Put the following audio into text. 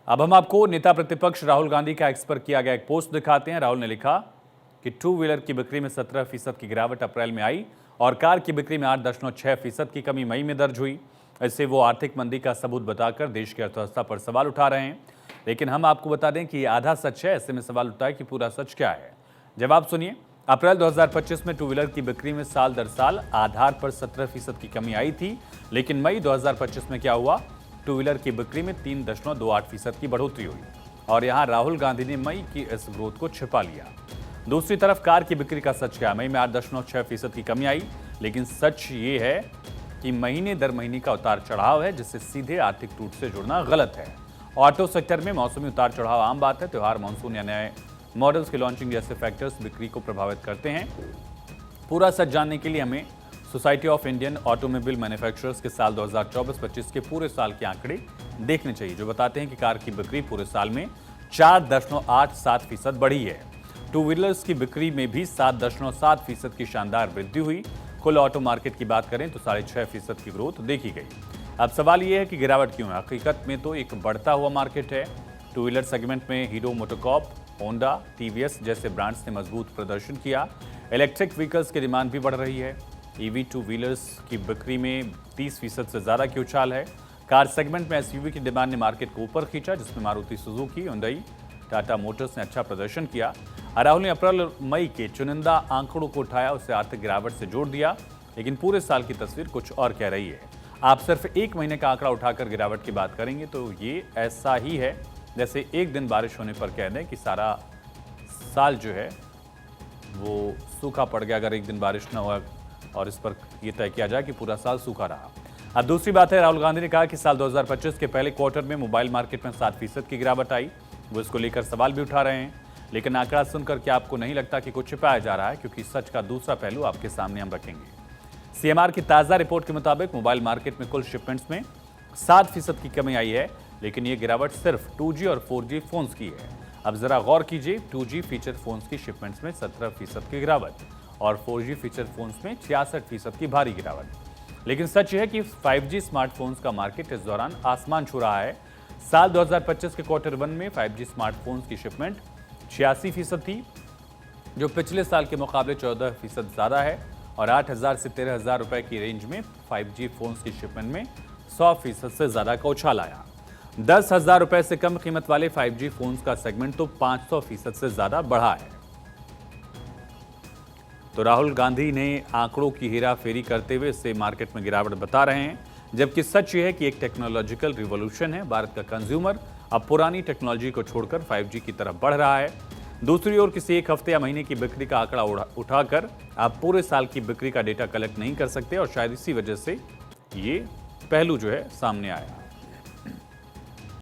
अब हम आपको नेता प्रतिपक्ष राहुल गांधी का एक्स पर किया गया एक पोस्ट दिखाते हैं। राहुल ने लिखा कि टू व्हीलर की बिक्री में 17% की गिरावट अप्रैल में आई और कार की बिक्री में 8.6% की कमी मई में दर्ज हुई। इससे वो आर्थिक मंदी का सबूत बताकर देश की अर्थव्यवस्था पर सवाल उठा रहे हैं। लेकिन हम आपको बता दें कि ये आधा सच है। ऐसे में सवाल उठता है कि पूरा सच क्या है। जवाब सुनिए। अप्रैल 2025 में टू व्हीलर की बिक्री में साल दर साल आधार पर 17% की कमी आई थी, लेकिन मई 2025 में क्या हुआ? टू व्हीलर की बिक्री में 3.28% की बढ़ोतरी हुई और यहां राहुल गांधी ने मई की इस ग्रोथ को छिपा लिया। दूसरी तरफ कार की बिक्री का सच क्या? मई में 8.6% की कमी आई, लेकिन सच ये है कि महीने दर महीने का उतार चढ़ाव है, जिससे सीधे आर्थिक टूट से जुड़ना गलत है। ऑटो सेक्टर में मौसमी उतार चढ़ाव आम बात है। त्योहार, मानसून या नए मॉडल्स की लॉन्चिंग जैसे फैक्टर्स बिक्री को प्रभावित करते हैं। पूरा सच जानने के लिए हमें society of Indian automobile manufacturers के साल 2024-25 के पूरे साल के आंकड़े देखने चाहिए, जो बताते हैं कि कार की बिक्री पूरे साल में 4.87% बढ़ी है। टू व्हीलर्स की बिक्री में भी 7.7% की शानदार वृद्धि हुई। कुल ऑटो मार्केट की बात करें तो 6.5% की ग्रोथ देखी गई। अब सवाल यह है कि गिरावट क्यों है? हकीकत में तो एक बढ़ता हुआ मार्केट है। टू व्हीलर सेगमेंट में हीरो मोटोकॉर्प, होंडा, टीवीएस जैसे ब्रांड्स ने मजबूत प्रदर्शन किया। इलेक्ट्रिक व्हीकल्स की डिमांड भी बढ़ रही है। ईवी टू व्हीलर्स की बिक्री में 30% से ज्यादा की उछाल है। कार सेगमेंट में एसयूवी की डिमांड ने मार्केट को ऊपर खींचा, जिसमें Maruti Suzuki, Hyundai, Tata Motors ने अच्छा प्रदर्शन किया। राहुल ने अप्रैल मई के चुनिंदा आंकड़ों को उठाया, उसे आर्थिक गिरावट से जोड़ दिया, लेकिन पूरे साल की तस्वीर कुछ और कह रही है। आप सिर्फ एक महीने का आंकड़ा उठाकर गिरावट की बात करेंगे तो ये ऐसा ही है जैसे एक दिन बारिश होने पर कह दें कि सारा साल जो है वो सूखा पड़ गया, अगर एक दिन बारिश न हुआ और इस पर यह तय किया जाए कि पूरा साल सूखा रहा। अब दूसरी बात है, राहुल गांधी ने कहा कि साल 2025 के पहले क्वार्टर में मोबाइल मार्केट में 7% की गिरावट आई। वो इसको लेकर सवाल भी उठा रहे हैं, लेकिन आंकड़ा सुनकर क्या आपको नहीं लगता कि कुछ छिपाया जा रहा है? क्योंकि सच का दूसरा पहलू आपके सामने हम रखेंगे। सीएमआर की ताजा रिपोर्ट के मुताबिक मोबाइल मार्केट में कुल शिपमेंट्स में 7% की कमी आई है, लेकिन ये गिरावट सिर्फ 2G और 4G फोन्स की है। अब जरा गौर कीजिए, 2G फीचर फोन्स की शिपमेंट्स में 17% की गिरावट और 4G फीचर फोन्स में 66% की भारी गिरावट। लेकिन सच यह है कि 5G स्मार्टफोन्स का मार्केट इस दौरान आसमान छू रहा है। साल 2025 के क्वार्टर 1 में 5G स्मार्टफोन्स की शिपमेंट 86% थी, जो पिछले साल के मुकाबले 14% ज्यादा है और 8,000 से 13,000 रुपए की रेंज में 5G फोन्स की शिपमेंट में 100% से ज्यादा का उछाल आया। 10,000 रुपए से कम कीमत वाले 5G फोन्स का सेगमेंट तो 500% से ज्यादा बढ़ा है। तो राहुल गांधी ने आंकड़ों की हेराफेरी करते हुए इसे मार्केट में गिरावट बता रहे हैं, जबकि सच ये है कि एक टेक्नोलॉजिकल रिवॉल्यूशन है। भारत का कंज्यूमर अब पुरानी टेक्नोलॉजी को छोड़कर 5G की तरफ बढ़ रहा है। दूसरी ओर किसी एक हफ्ते या महीने की बिक्री का आंकड़ा उठाकर आप पूरे साल की बिक्री का डेटा कलेक्ट नहीं कर सकते और शायद इसी वजह से ये पहलू जो है सामने आया।